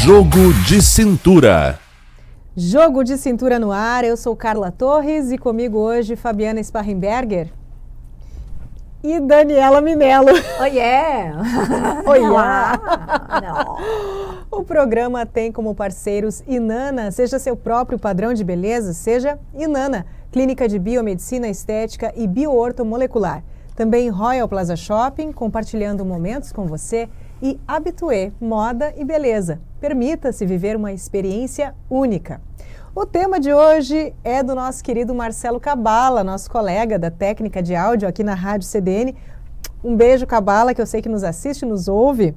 Jogo de Cintura. Jogo de Cintura no ar, eu sou Carla Torres e comigo hoje Fabiana Sparrenberger e Daniela Minello. Oiê! Olá! Não. O programa tem como parceiros Inana, seja seu próprio padrão de beleza, seja Inana, Clínica de Biomedicina Estética e Bioortomolecular. Também Royal Plaza Shopping, compartilhando momentos com você, e Habitué, moda e beleza. Permita-se viver uma experiência única. O tema de hoje é do nosso querido Marcelo Cabala, nosso colega da técnica de áudio aqui na Rádio CDN. Um beijo, Cabala, que eu sei que nos assiste e nos ouve.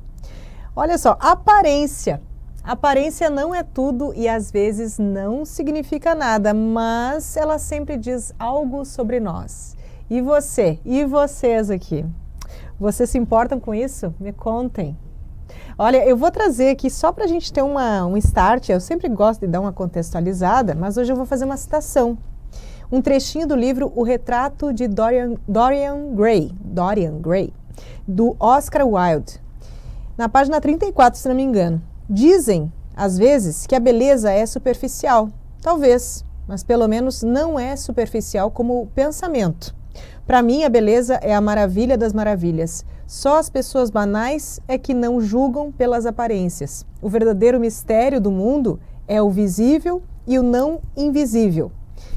Olha só, aparência. Aparência não é tudo e às vezes não significa nada, mas ela sempre diz algo sobre nós. E você? E vocês aqui? Vocês se importam com isso? Me contem. Olha, eu vou trazer aqui só para a gente ter um start. Eu sempre gosto de dar uma contextualizada, mas hoje eu vou fazer uma citação. Um trechinho do livro O Retrato de Dorian Gray, do Oscar Wilde. Na página 34, se não me engano. Dizem, às vezes, que a beleza é superficial. Talvez, mas pelo menos não é superficial como o pensamento. Para mim, a beleza é a maravilha das maravilhas. Só as pessoas banais é que não julgam pelas aparências. O verdadeiro mistério do mundo é o visível e o não invisível.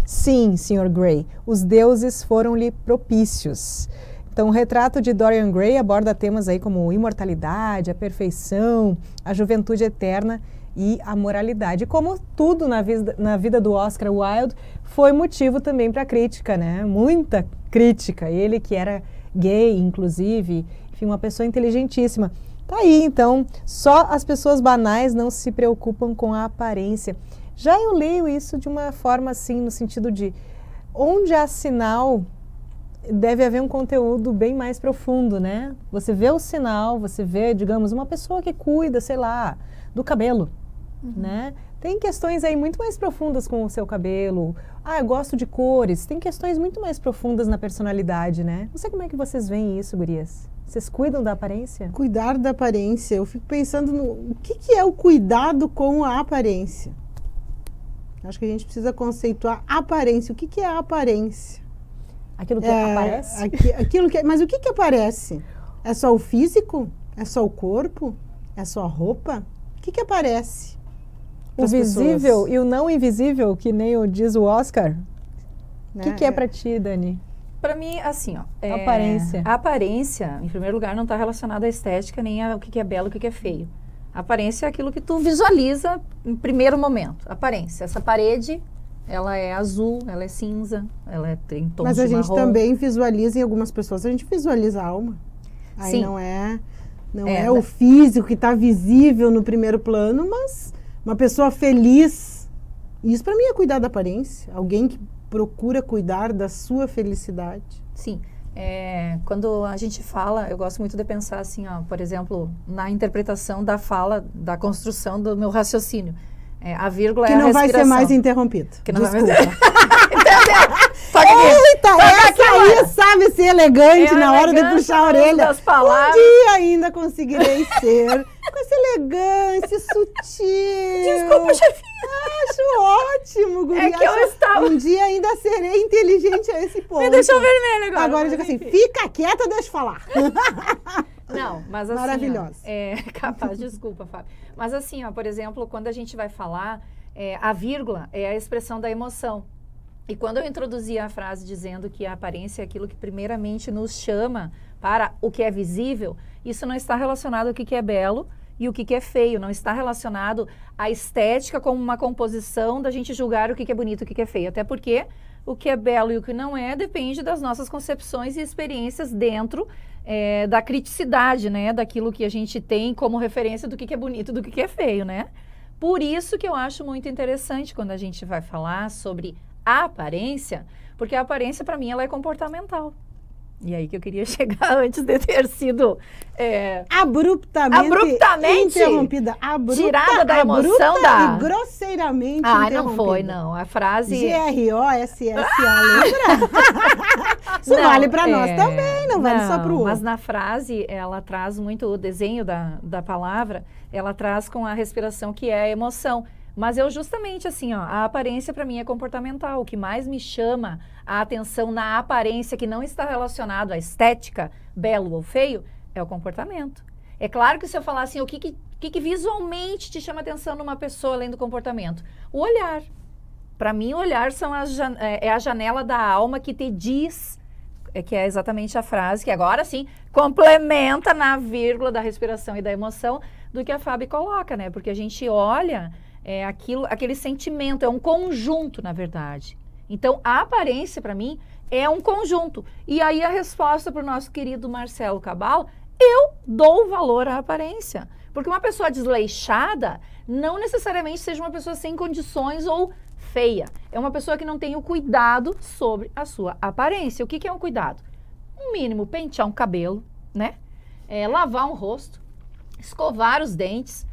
Sim, Sr. Gray, os deuses foram-lhe propícios. Então, o retrato de Dorian Gray aborda temas aí como imortalidade, a perfeição, a juventude eterna e a moralidade. Como tudo na vida do Oscar Wilde, foi motivo também para crítica, né? Muita crítica. Ele que era gay, inclusive, enfim, uma pessoa inteligentíssima. Tá aí, então, só as pessoas banais não se preocupam com a aparência. Já eu leio isso de uma forma assim, no sentido de onde há sinal, deve haver um conteúdo bem mais profundo, né? Você vê o sinal, você vê, digamos, uma pessoa que cuida, sei lá, do cabelo, né? Tem questões aí muito mais profundas com o seu cabelo. Ah, eu gosto de cores. Tem questões muito mais profundas na personalidade, né? Não sei como é que vocês veem isso, gurias. Vocês cuidam da aparência? Cuidar da aparência. Eu fico pensando no o que é o cuidado com a aparência. Acho que a gente precisa conceituar aparência. O que é a aparência? Aquilo que aparece? Mas o que aparece? É só o físico? É só o corpo? É só a roupa? O que aparece? O visível e o não invisível, que nem diz o Oscar. O que é pra ti, Dani? Para mim, assim, ó. Aparência. A aparência, em primeiro lugar, não está relacionada à estética, nem ao que é belo e o que é feio. A aparência é aquilo que tu visualiza em primeiro momento. Aparência. Essa parede, ela é azul, ela é cinza, ela tem tons Mas de a gente marrom. também visualiza, em algumas pessoas, a gente visualiza a alma. Aí Sim. não é o físico que está visível no primeiro plano, mas uma pessoa feliz. Isso para mim é cuidar da aparência. Alguém que procura cuidar da sua felicidade. Sim. Quando a gente fala, eu gosto muito de pensar assim, ó, por exemplo, na interpretação da fala, da construção do meu raciocínio. A vírgula que é a não respiração. vai ser mais interrompido. Que não Desculpa. vai mais... Entendeu? Eita, essa aí sabe ser elegante na hora de elegância puxar a orelha. das palavras. Um dia ainda conseguirei ser com essa elegância sutil. Desculpa, chefinha. Acho ótimo, guria. É que eu estava... Um dia ainda serei inteligente a esse ponto. Me deixou vermelho agora. Agora eu digo assim, fica quieta, deixa eu falar. Não, mas assim... Maravilhosa. Capaz, desculpa, Fábio. Mas assim, ó, por exemplo, quando a gente vai falar, a vírgula é a expressão da emoção. E quando eu introduzi a frase dizendo que a aparência é aquilo que primeiramente nos chama para o que é visível, isso não está relacionado ao que é belo e o que é feio, não está relacionado à estética como uma composição da gente julgar o que é bonito e o que é feio. Até porque o que é belo e o que não é depende das nossas concepções e experiências dentro da criticidade, né? Daquilo que a gente tem como referência do que é bonito e do que é feio, né? Por isso que eu acho muito interessante quando a gente vai falar sobre a aparência, porque a aparência, para mim, ela é comportamental. E aí que eu queria chegar antes de ter sido abruptamente interrompida, tirada da emoção e grosseiramente não foi, não. A frase... GROSSA, lembra? Isso não, vale para nós também, não vale só para o outro. Mas na frase, ela traz muito o desenho da palavra, ela traz com a respiração, que é a emoção. Mas eu justamente assim, ó, a aparência para mim é comportamental. O que mais me chama a atenção na aparência, que não está relacionado à estética, belo ou feio, é o comportamento. É claro que se eu falar assim, o que visualmente te chama atenção numa pessoa além do comportamento? O olhar. Para mim, o olhar é a janela da alma que te diz, que é exatamente a frase, que agora sim complementa na vírgula da respiração e da emoção do que a Fábio coloca, né? Porque a gente olha aquele sentimento, é um conjunto, na verdade. Então, a aparência, para mim, é um conjunto. E aí a resposta para o nosso querido Marcelo Cabal, eu dou valor à aparência. Porque uma pessoa desleixada não necessariamente seja uma pessoa sem condições ou feia. É uma pessoa que não tem o cuidado sobre a sua aparência. O que é um cuidado? Um mínimo, pentear um cabelo, né? Lavar um rosto, escovar os dentes,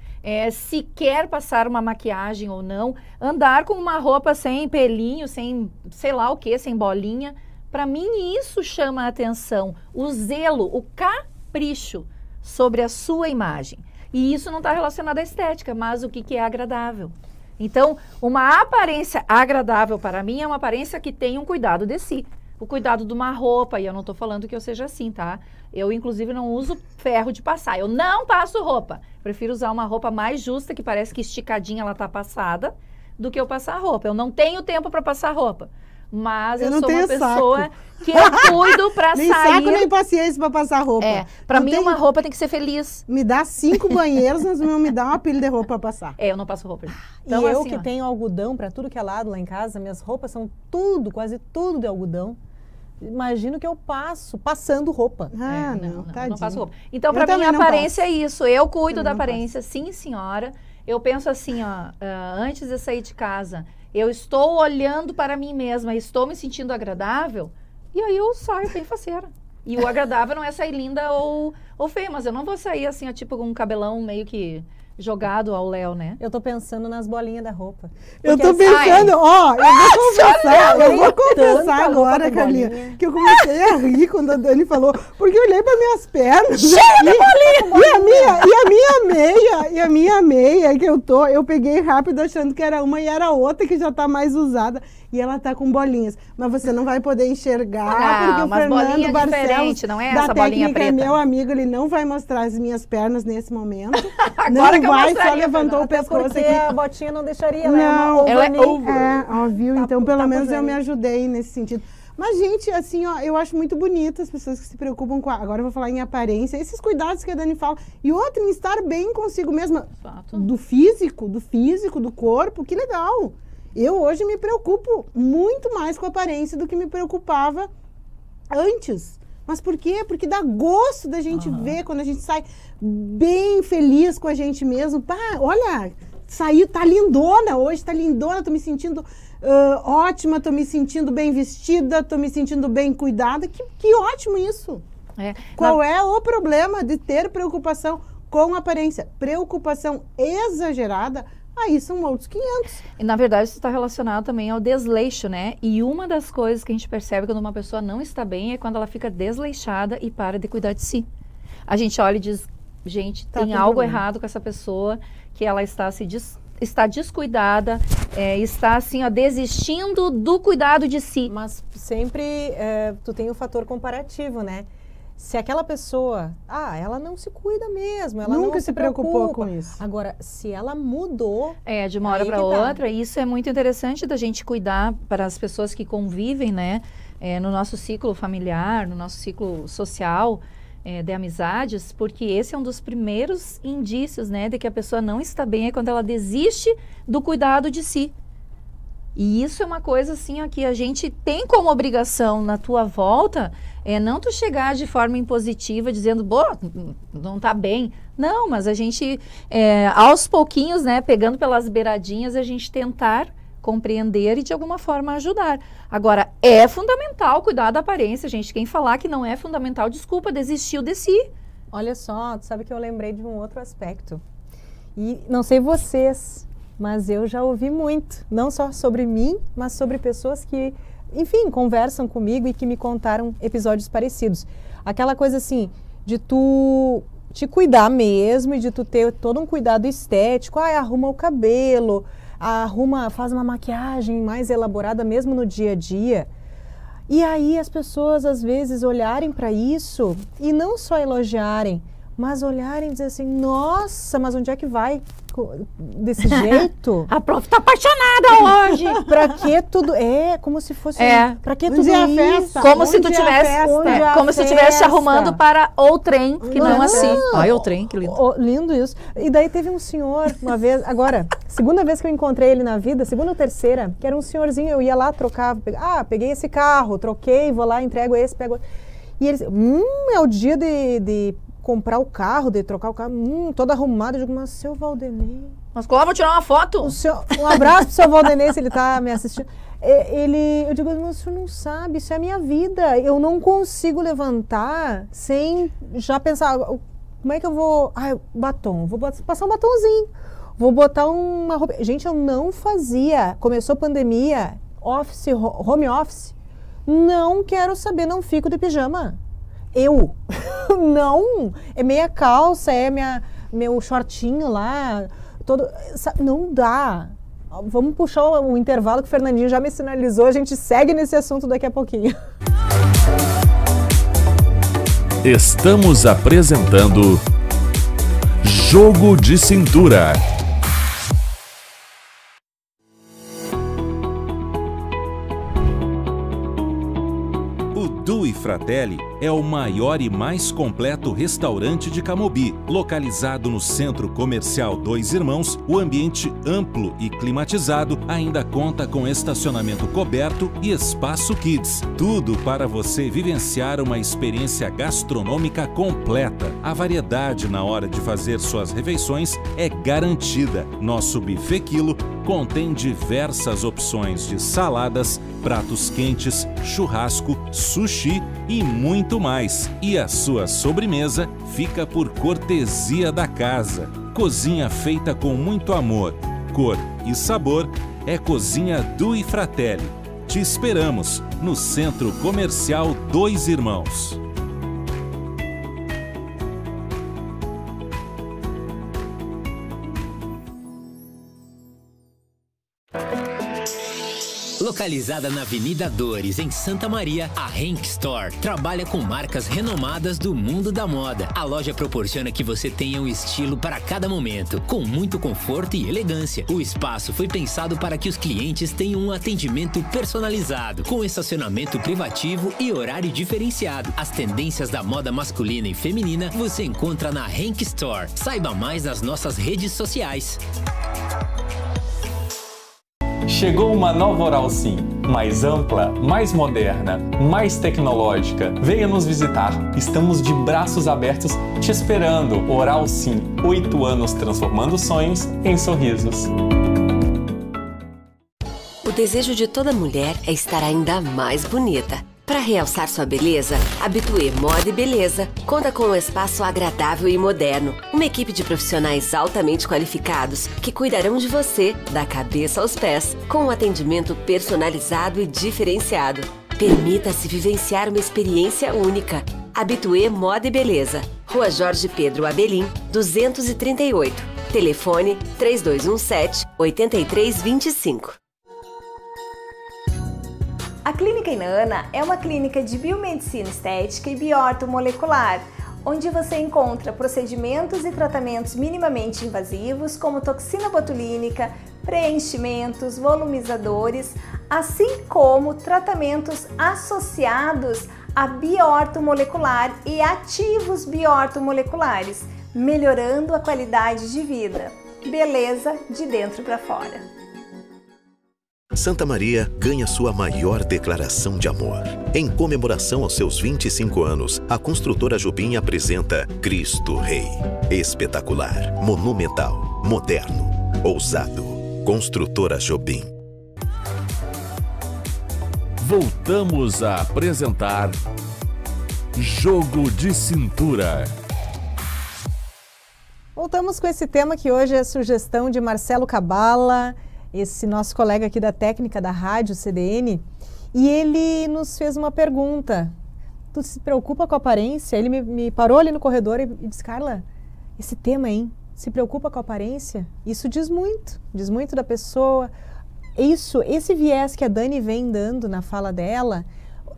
se quer passar uma maquiagem ou não, andar com uma roupa sem pelinho, sem sei lá o que, sem bolinha. Para mim isso chama a atenção, o zelo, o capricho sobre a sua imagem. E isso não está relacionado à estética, mas o que é agradável. Então, uma aparência agradável para mim é uma aparência que tem um cuidado de si. O cuidado de uma roupa, e eu não estou falando que eu seja assim, tá? Eu, inclusive, não uso ferro de passar. Eu não passo roupa. Prefiro usar uma roupa mais justa, que parece que esticadinha ela tá passada, do que eu passar roupa. Eu não tenho tempo para passar roupa. Mas eu sou uma pessoa que eu cuido pra nem sair. Nem saco, nem paciência pra passar roupa. Pra mim uma roupa tem que ser feliz. Me dá 5 banheiros, mas não me dá uma pilha de roupa pra passar. Eu não passo roupa. Então, e eu assim, que tenho algodão pra tudo que é lado lá em casa, minhas roupas são quase tudo de algodão. Imagino que eu passando roupa. Não passo roupa. Então, pra mim, a aparência é isso. Eu cuido da aparência, sim, senhora. Eu penso assim, ó, antes de sair de casa, eu estou olhando para mim mesma, estou me sentindo agradável, e aí eu saio bem faceira. E o agradável não é sair linda ou feia, mas eu não vou sair assim, ó, tipo com um cabelão meio que jogado ao léu, né? Eu tô pensando nas bolinhas da roupa. Eu tô pensando, eu vou confessar agora, Carlinha, que eu comecei a rir quando a Dani falou, porque eu olhei para minhas pernas. Cheia de bolinha! E a minha meia que eu peguei rápido achando que era uma e era outra que já tá mais usada. E ela tá com bolinhas. Mas você não vai poder enxergar, porque o Fernando Barcelos, não é essa bolinha preta. É meu amigo, ele não vai mostrar as minhas pernas nesse momento. Agora não que vai, eu só levantou o pescoço porque aqui. A botinha não deixaria, ela é uma viu? Então, pelo menos eu me ajudei nesse sentido. Mas, gente, assim, ó, eu acho muito bonito as pessoas que se preocupam com agora eu vou falar em aparência, esses cuidados que a Dani fala. E outro, em estar bem consigo mesma. Fato. Do físico, do corpo, que legal. Eu hoje me preocupo muito mais com a aparência do que me preocupava antes. Mas por quê? Porque dá gosto da gente ver quando a gente sai bem feliz com a gente mesmo. Pá, olha, saiu, tá lindona hoje, tá lindona, tô me sentindo ótima, tô me sentindo bem vestida, tô me sentindo bem cuidada. Que ótimo isso! Qual é o problema de ter preocupação com a aparência? Preocupação exagerada, aí são outros 500. E, na verdade, isso está relacionado também ao desleixo, né? E uma das coisas que a gente percebe quando uma pessoa não está bem é quando ela fica desleixada e para de cuidar de si. A gente olha e diz, gente, tem algo errado com essa pessoa, que ela está descuidada, está assim, ó, desistindo do cuidado de si. Mas sempre tu tem o fator comparativo, né? Se aquela pessoa, ela não se cuida mesmo, ela nunca não se preocupou com isso. Agora, se ela mudou... de uma hora para outra, isso é muito interessante da gente cuidar para as pessoas que convivem, né? No nosso ciclo familiar, no nosso ciclo social, de amizades, porque esse é um dos primeiros indícios, né? De que a pessoa não está bem, é quando ela desiste do cuidado de si. E isso é uma coisa assim, ó, que a gente tem como obrigação na tua volta, não tu chegar de forma impositiva dizendo, não tá bem. Não, mas a gente, aos pouquinhos, né, pegando pelas beiradinhas, a gente tentar compreender e de alguma forma ajudar. Agora, é fundamental cuidar da aparência, gente. Quem falar que não é fundamental, desculpa, desistiu de si. Olha só, tu sabe que eu lembrei de um outro aspecto. E não sei vocês, mas eu já ouvi muito, não só sobre mim, mas sobre pessoas que, enfim, conversam comigo e que me contaram episódios parecidos. Aquela coisa assim, de tu te cuidar mesmo e de tu ter todo um cuidado estético, arruma o cabelo, faz uma maquiagem mais elaborada mesmo no dia a dia. E aí as pessoas às vezes olharem para isso e não só elogiarem, mas olharem e dizer assim, nossa, mas onde é que vai desse jeito? A prof tá apaixonada hoje. Pra que tudo? Como se fosse. Pra que tudo a isso? festa? Como se tu tivesse. Como se tu estivesse arrumando para o trem, que não assim. Ai, o trem, que lindo. Lindo isso. E daí teve um senhor, uma vez, agora, segunda vez que eu encontrei ele na vida, segunda ou terceira, que era um senhorzinho, eu ia lá, trocava, peguei esse carro, troquei, vou lá, entrego esse, pego. E ele disse, é o dia de comprar o carro, de trocar o carro, todo arrumado. Eu digo, mas seu Valdenei... Mas Clóvis, vou tirar uma foto. Um abraço pro seu Valdenei, se ele tá me assistindo. Eu digo, mas o senhor não sabe, isso é a minha vida. Eu não consigo levantar sem já pensar, como é que eu vou... batom, vou passar um batomzinho, vou botar uma roupa... Gente, eu não fazia. Começou a pandemia, home office, não quero saber, não fico de pijama. Não, é meia calça, meu shortinho lá, não dá. Vamos puxar o intervalo que o Fernandinho já me sinalizou, a gente segue nesse assunto daqui a pouquinho. Estamos apresentando Jogo de Cintura. Du e Fratelli é o maior e mais completo restaurante de Camobi. Localizado no Centro Comercial Dois Irmãos, o ambiente amplo e climatizado ainda conta com estacionamento coberto e espaço kids. Tudo para você vivenciar uma experiência gastronômica completa. A variedade na hora de fazer suas refeições é garantida. Nosso buffet quilo contém diversas opções de saladas, pratos quentes, churrasco, sushi e muito mais. E a sua sobremesa fica por cortesia da casa. Cozinha feita com muito amor, cor e sabor é Cozinha Du e Fratelli. Te esperamos no Centro Comercial Dois Irmãos. Localizada na Avenida Dores, em Santa Maria, a Henk Store trabalha com marcas renomadas do mundo da moda. A loja proporciona que você tenha um estilo para cada momento, com muito conforto e elegância. O espaço foi pensado para que os clientes tenham um atendimento personalizado, com estacionamento privativo e horário diferenciado. As tendências da moda masculina e feminina você encontra na Henk Store. Saiba mais nas nossas redes sociais. Chegou uma nova Oral Sim, mais ampla, mais moderna, mais tecnológica. Venha nos visitar, estamos de braços abertos te esperando. Oral Sim, 8 anos transformando sonhos em sorrisos. O desejo de toda mulher é estar ainda mais bonita. Para realçar sua beleza, Habitué Moda e Beleza conta com um espaço agradável e moderno. Uma equipe de profissionais altamente qualificados que cuidarão de você, da cabeça aos pés, com um atendimento personalizado e diferenciado. Permita-se vivenciar uma experiência única. Habitué Moda e Beleza. Rua Jorge Pedro Abelim, 238. Telefone 3217-8325. A Clínica Inanna é uma clínica de biomedicina estética e bioortomolecular, onde você encontra procedimentos e tratamentos minimamente invasivos, como toxina botulínica, preenchimentos, volumizadores, assim como tratamentos associados a bioortomolecular e ativos bioortomoleculares, melhorando a qualidade de vida. Beleza de dentro para fora. Santa Maria ganha sua maior declaração de amor. Em comemoração aos seus 25 anos, a construtora Jobim apresenta Cristo Rei. Espetacular, monumental, moderno, ousado. Construtora Jobim. Voltamos a apresentar Jogo de Cintura. voltamos com esse tema que hoje é a sugestão de Marcelo Cabala, esse nosso colega aqui da técnica da rádio CDN, e ele nos fez uma pergunta. Tu se preocupa com a aparência? Ele me parou ali no corredor e disse, Carla, esse tema, hein? Se preocupa com a aparência? Isso diz muito da pessoa. Esse viés que a Dani vem dando na fala dela,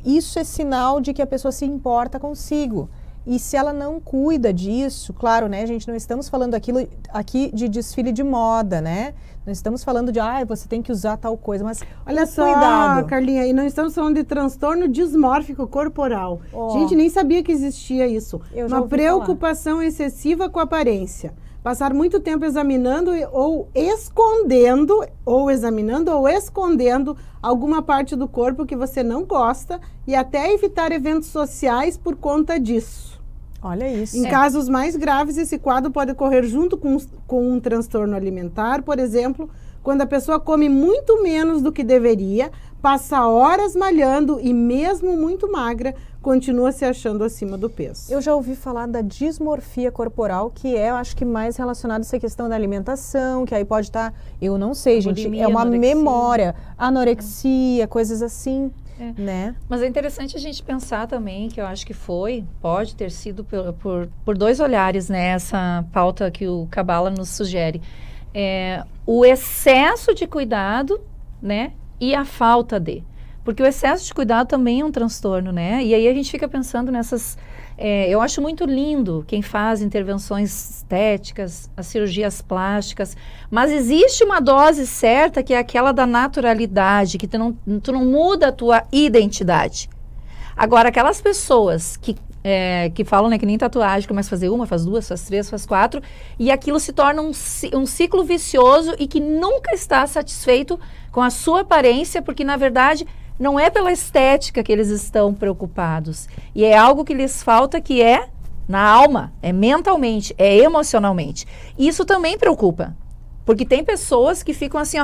isso é sinal de que a pessoa se importa consigo. E se ela não cuida disso, claro, né, gente, não estamos falando aqui de desfile de moda, né? Não estamos falando de, você tem que usar tal coisa, mas olha só, cuidado. Carlinha, e não estamos falando de transtorno dismórfico corporal. Gente, nem sabia que existia isso. Uma preocupação excessiva com a aparência. Passar muito tempo examinando ou escondendo alguma parte do corpo que você não gosta e até evitar eventos sociais por conta disso. Olha isso. Em casos mais graves, esse quadro pode ocorrer junto com um transtorno alimentar, por exemplo, quando a pessoa come muito menos do que deveria, passa horas malhando e mesmo muito magra, continua se achando acima do peso. Eu já ouvi falar da dismorfia corporal, que é, eu acho que mais relacionada a essa questão da alimentação, que aí pode estar, eu não sei, gente, é uma memória, anorexia, coisas assim, né? Mas é interessante a gente pensar também, que eu acho que pode ter sido por dois olhares, né, essa pauta que o Cabala nos sugere. O excesso de cuidado, né, e a falta de. Porque o excesso de cuidado também é um transtorno, né? E aí a gente fica pensando nessas... eu acho muito lindo quem faz intervenções estéticas, as cirurgias plásticas, mas existe uma dose certa que é aquela da naturalidade, que tu não muda a tua identidade. Agora, aquelas pessoas que falam, né, que nem tatuagem, começa a fazer uma, faz duas, faz três, faz quatro, e aquilo se torna um ciclo vicioso e que nunca está satisfeito com a sua aparência, porque, na verdade, não é pela estética que eles estão preocupados. E é algo que lhes falta, que é na alma, é mentalmente, é emocionalmente. Isso também preocupa, porque tem pessoas que ficam assim,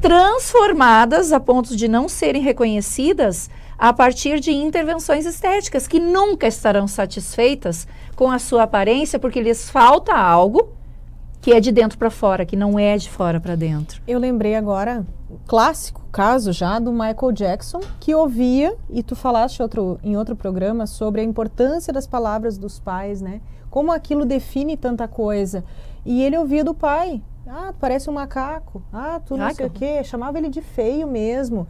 transformadas a ponto de não serem reconhecidas a partir de intervenções estéticas, que nunca estarão satisfeitas com a sua aparência, porque lhes falta algo que é de dentro para fora, que não é de fora para dentro. Eu lembrei agora, clássico caso já do Michael Jackson, que ouvia, e tu falaste em outro programa sobre a importância das palavras dos pais, né? Como aquilo define tanta coisa. E ele ouvia do pai, parece um macaco, tu não sei o quê, chamava ele de feio mesmo.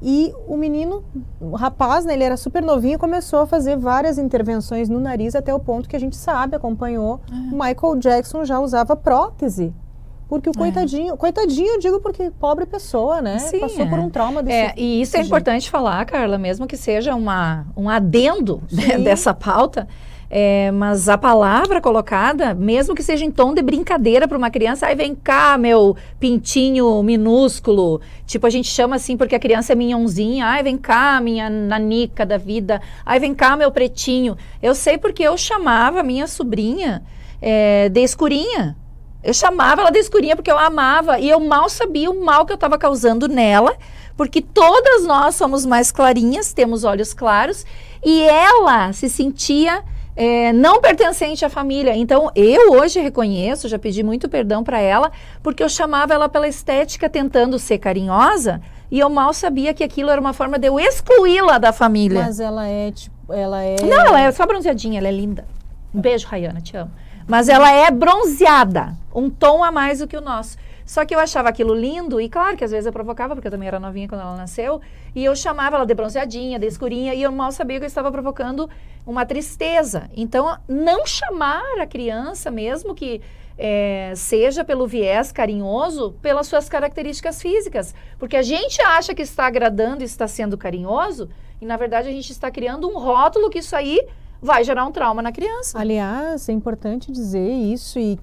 E o menino, o rapaz, né, ele era super novinho, começou a fazer várias intervenções no nariz, até o ponto que a gente sabe, acompanhou, o Michael Jackson já usava prótese. Porque o coitadinho, eu digo porque pobre pessoa, né? Sim, passou por um trauma desse e isso é importante falar, Carla, mesmo que seja um adendo dessa pauta, mas a palavra colocada, mesmo que seja em tom de brincadeira para uma criança, aí vem cá, meu pintinho minúsculo, tipo a gente chama assim porque a criança é minhãozinha, ai vem cá, minha nanica da vida, ai vem cá, meu pretinho. Eu sei porque eu chamava a minha sobrinha de escurinha. Eu chamava ela de escurinha porque eu amava e eu mal sabia o mal que eu estava causando nela, porque todas nós somos mais clarinhas, temos olhos claros, e ela se sentia não pertencente à família. Então, eu hoje reconheço, já pedi muito perdão para ela, porque eu chamava ela pela estética tentando ser carinhosa, e eu mal sabia que aquilo era uma forma de eu excluí-la da família. Mas ela é, Não, ela é só bronzeadinha, ela é linda. Um beijo, Rayana, te amo. Mas ela é bronzeada, um tom a mais do que o nosso. Só que eu achava aquilo lindo, e claro que às vezes eu provocava, porque eu também era novinha quando ela nasceu, e eu chamava ela de bronzeadinha, de escurinha, e eu mal sabia que eu estava provocando uma tristeza. Então, não chamar a criança, mesmo que seja pelo viés carinhoso, pelas suas características físicas. Porque a gente acha que está agradando e está sendo carinhoso, e na verdade a gente está criando um rótulo que isso aí vai gerar um trauma na criança. Aliás, é importante dizer isso, e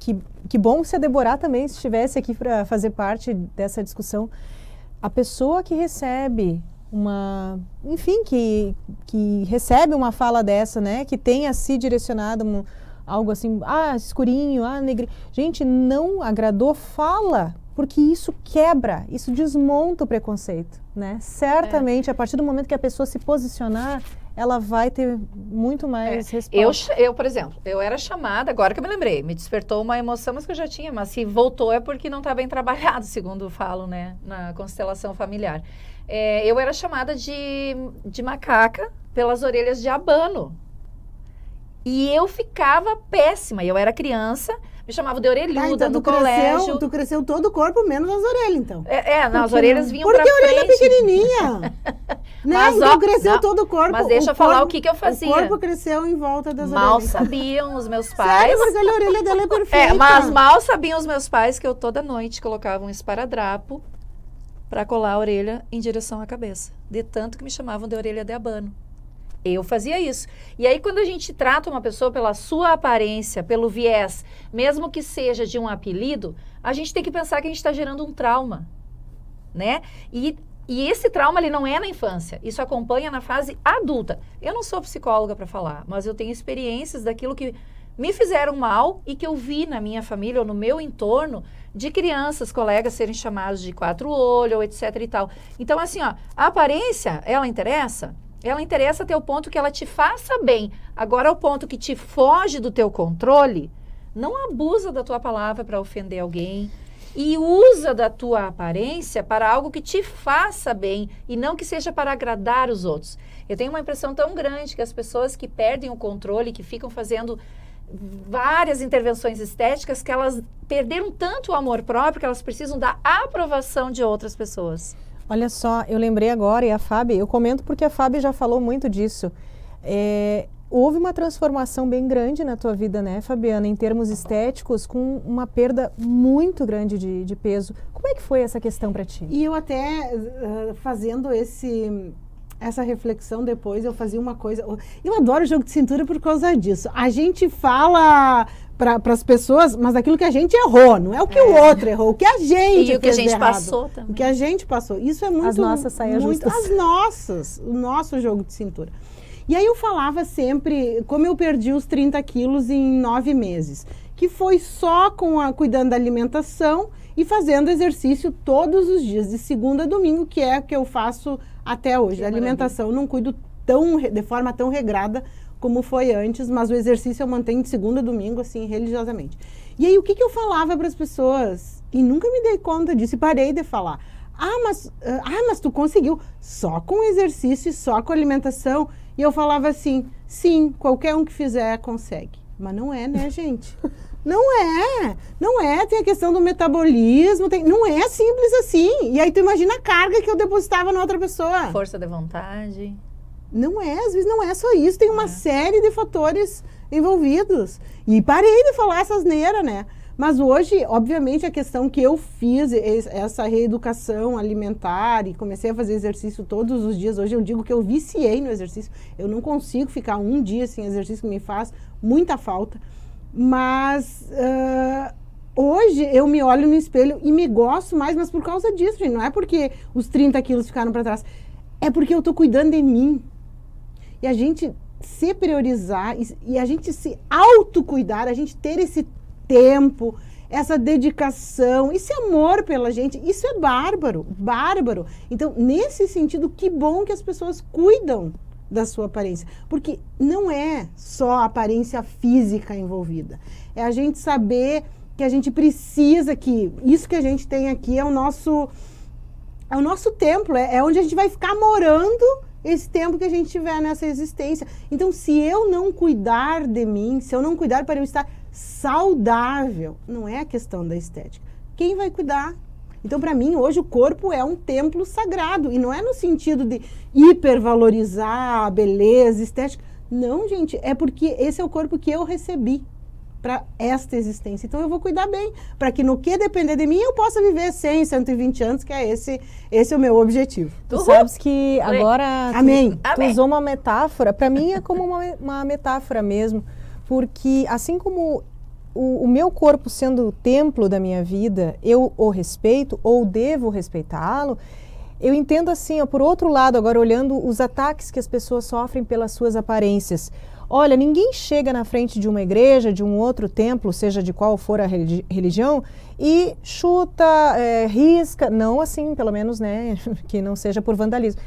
que bom se a Deborah também estivesse aqui para fazer parte dessa discussão. A pessoa que recebe que recebe uma fala dessa, né, que tenha se direcionado algo assim, escurinho, negrinho. Gente, não agradou, fala, porque isso quebra, isso desmonta o preconceito, né? Certamente, a partir do momento que a pessoa se posicionar, ela vai ter muito mais resposta. Eu, por exemplo, eu era chamada, agora que eu me lembrei, me despertou uma emoção, mas que eu já tinha, mas se voltou é porque não está bem trabalhado, segundo falo, né, na constelação familiar. Eu era chamada de macaca pelas orelhas de abano. E eu ficava péssima. Eu era criança, me chamavam de orelhuda no colégio. Tu cresceu todo o corpo, menos as orelhas, então. As orelhas vinham pra frente. Porque a orelha é pequenininha. Né? Então cresceu todo o corpo. Mas deixa eu falar o que eu fazia. O corpo cresceu em volta das orelhas. Mal sabiam os meus pais. Sério, porque a orelha dela é perfeita. Mas mal sabiam os meus pais que eu toda noite colocava um esparadrapo pra colar a orelha em direção à cabeça. De tanto que me chamavam de orelha de abano. Eu fazia isso. E aí, quando a gente trata uma pessoa pela sua aparência, pelo viés, mesmo que seja de um apelido, a gente tem que pensar que a gente está gerando um trauma, né? E esse trauma, ele não é na infância. Isso acompanha na fase adulta. Eu não sou psicóloga para falar, mas eu tenho experiências daquilo que me fizeram mal e que eu vi na minha família ou no meu entorno de crianças, colegas serem chamados de 4 olhos, etc e tal. Então, assim, ó, a aparência, ela interessa? Ela interessa até o ponto que ela te faça bem. Agora, ao ponto que te foge do teu controle, não abusa da tua palavra para ofender alguém e usa da tua aparência para algo que te faça bem e não que seja para agradar os outros. Eu tenho uma impressão tão grande que as pessoas que perdem o controle, que ficam fazendo várias intervenções estéticas, que elas perderam tanto o amor próprio que elas precisam da aprovação de outras pessoas. Olha só, eu lembrei agora, e a Fábio, eu comento porque a Fábio já falou muito disso. Houve uma transformação bem grande na tua vida, né, Fabiana, em termos estéticos, com uma perda muito grande de peso. Como é que foi essa questão para ti? E eu até, fazendo essa reflexão depois, eu fazia uma coisa... Eu adoro jogo de cintura por causa disso. A gente fala para as pessoas, mas aquilo que a gente errou, não é o que o outro errou, o que a gente e o que a gente passou também. O que a gente passou. Isso é muito... As nossas saias justas. As nossas, o nosso jogo de cintura. E aí eu falava sempre, como eu perdi os 30 quilos em 9 meses, que foi só cuidando da alimentação e fazendo exercício todos os dias, de segunda a domingo, que é o que eu faço até hoje. A alimentação eu não cuido de forma tão regrada como foi antes, mas o exercício eu mantenho de segunda a domingo, assim, religiosamente. E aí, o que eu falava para as pessoas? E nunca me dei conta disso e parei de falar. Mas tu conseguiu só com exercício e só com alimentação? E eu falava assim, sim, qualquer um que fizer consegue. Mas não é, né, gente? Não é, tem a questão do metabolismo, não é simples assim. E aí tu imagina a carga que eu depositava na outra pessoa. Força de vontade. Não é, às vezes não é só isso, tem uma série de fatores envolvidos. E parei de falar essa asneira, né? Mas hoje, obviamente, a questão que eu fiz, essa reeducação alimentar e comecei a fazer exercício todos os dias, hoje eu digo que eu viciei no exercício. Eu não consigo ficar um dia sem exercício, que me faz muita falta. Mas hoje eu me olho no espelho e me gosto mais, mas por causa disso, gente. Não é porque os 30 quilos ficaram para trás. É porque eu estou cuidando de mim. E a gente se priorizar e a gente se autocuidar, a gente ter esse tempo, essa dedicação, esse amor pela gente, isso é bárbaro, bárbaro. Então, nesse sentido, que bom que as pessoas cuidam da sua aparência. Porque não é só a aparência física envolvida. É a gente saber que a gente precisa que isso que a gente tem aqui é o nosso templo, é onde a gente vai ficar morando esse tempo que a gente tiver nessa existência. Então, se eu não cuidar de mim, se eu não cuidar para eu estar saudável, não é a questão da estética. Quem vai cuidar? Então, para mim, hoje o corpo é um templo sagrado. E não é no sentido de hipervalorizar a beleza, estética. Não, gente, é porque esse é o corpo que eu recebi para esta existência. Então, eu vou cuidar bem, para que no que depender de mim, eu possa viver 100, 120 anos, que é esse é o meu objetivo. Tu sabes que agora Amém. Tu usou uma metáfora, para mim é como uma metáfora mesmo, porque assim como o meu corpo sendo o templo da minha vida, eu o respeito ou devo respeitá-lo, eu entendo assim, por outro lado, agora olhando os ataques que as pessoas sofrem pelas suas aparências. Olha, ninguém chega na frente de uma igreja, de um outro templo, seja de qual for a religião, e chuta, risca, não assim, pelo menos, né, que não seja por vandalismo.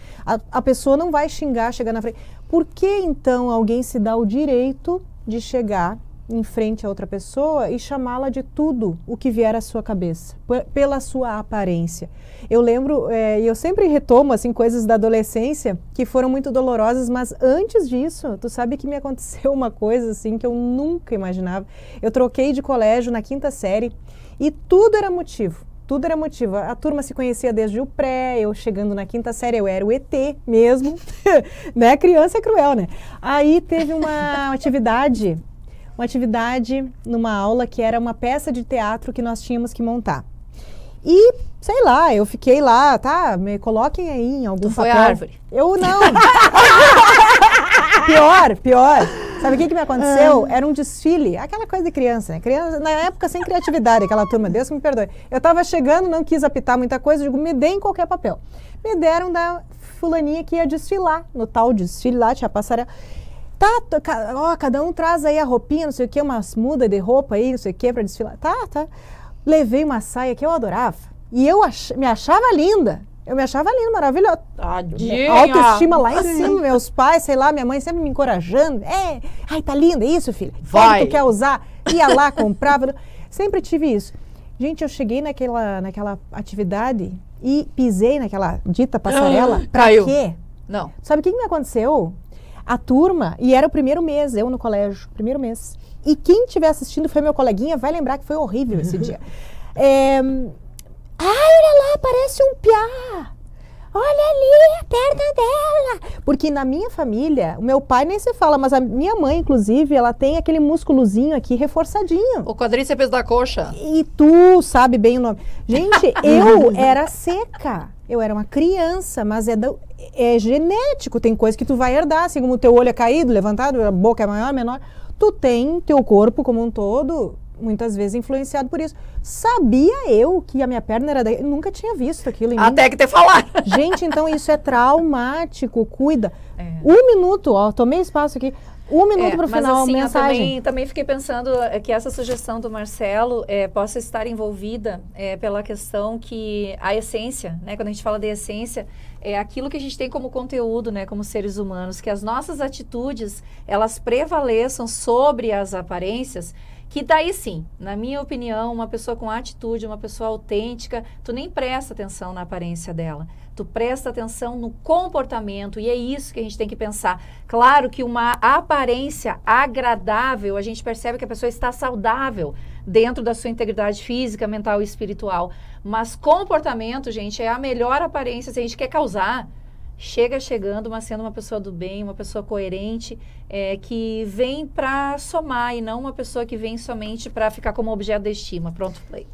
A pessoa não vai xingar, chegar na frente. Por que, então, alguém se dá o direito de chegar em frente a outra pessoa e chamá-la de tudo o que vier à sua cabeça, pela sua aparência? Eu lembro, e eu sempre retomo assim, coisas da adolescência que foram muito dolorosas, mas antes disso, tu sabe que me aconteceu uma coisa assim que eu nunca imaginava. Eu troquei de colégio na 5ª série e tudo era motivo. Tudo era motivo. A turma se conhecia desde o pré, eu chegando na 5ª série, eu era o ET mesmo, né? Criança é cruel, né? Aí teve uma atividade numa aula que era uma peça de teatro que nós tínhamos que montar. E, sei lá, eu fiquei lá, tá, me coloquem aí em algum papel. Foi árvore. Eu não. Pior. Sabe o que me aconteceu? Era um desfile, aquela coisa de criança, né? Criança, na época, sem criatividade, aquela turma, Deus que me perdoe. Eu tava chegando, não quis apitar muita coisa, digo, me deem qualquer papel. Me deram da fulaninha que ia desfilar, no tal desfile lá, tinha passarela. Cada um traz aí a roupinha, não sei o que, umas mudas de roupa aí, não sei o que, pra desfilar. Tá. Levei uma saia que eu adorava. E eu me achava linda. Eu me achava linda, maravilhosa. Tadinha. Autoestima lá em cima, meus pais, sei lá, minha mãe sempre me encorajando. Ai, tá linda, isso, filha. Vai. Tu quer usar? Ia lá, comprava. Sempre tive isso. Gente, eu cheguei naquela atividade e pisei naquela dita passarela. Pra caiu. Quê? Não. Sabe o que me aconteceu? A turma, e era o primeiro mês, eu no colégio, primeiro mês. E quem estiver assistindo foi meu coleguinha, vai lembrar que foi horrível esse dia. Olha lá, parece um piá. Olha ali a perna dela. Porque na minha família, o meu pai nem se fala, mas a minha mãe, inclusive, ela tem aquele músculozinho aqui reforçadinho. O quadríceps da coxa. E tu sabe bem o nome. Gente, eu era seca. Eu era uma criança, mas é genético. Tem coisa que tu vai herdar, assim como o teu olho é caído, levantado, a boca é maior, menor. Tu tem teu corpo como um todo, muitas vezes influenciado por isso. Sabia eu que a minha perna era daí? Eu nunca tinha visto aquilo em mim. Até que te falaram. Gente, então isso é traumático. Cuida. 1 minuto, ó, tomei espaço aqui. 1 minuto para o final, mas, assim, mensagem. Eu também fiquei pensando que essa sugestão do Marcelo possa estar envolvida pela questão que a essência, né, quando a gente fala de essência, é aquilo que a gente tem como conteúdo, né, como seres humanos, que as nossas atitudes, elas prevaleçam sobre as aparências, que daí sim, na minha opinião, uma pessoa com atitude, uma pessoa autêntica, tu nem presta atenção na aparência dela. Tu presta atenção no comportamento e é isso que a gente tem que pensar. Claro que uma aparência agradável, a gente percebe que a pessoa está saudável dentro da sua integridade física, mental e espiritual. Mas comportamento, gente, é a melhor aparência. Se a gente quer causar, chegando, mas sendo uma pessoa do bem, uma pessoa coerente, que vem para somar e não uma pessoa que vem somente para ficar como objeto de estima. Pronto, play.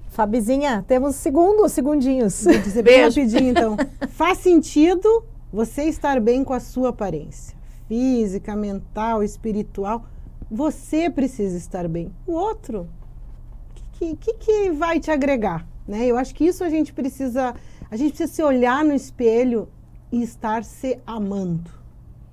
Fabizinha, temos segundinhos. Vou dizer bem rapidinho, então. Faz sentido você estar bem com a sua aparência física, mental, espiritual. Você precisa estar bem. O outro, o que vai te agregar? Né? Eu acho que isso a gente precisa se olhar no espelho e estar se amando,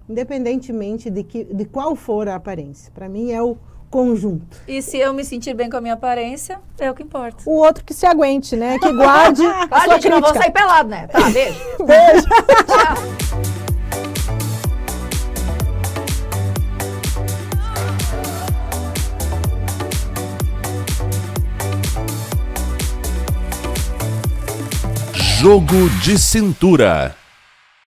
independentemente de qual for a aparência. Para mim é o conjunto. E se eu me sentir bem com a minha aparência, é o que importa. O outro que se aguente, né? Que guarde a sua gente, crítica. Não vou sair pelado, né? Tá, beijo. Beijo. Tchau. Jogo de cintura.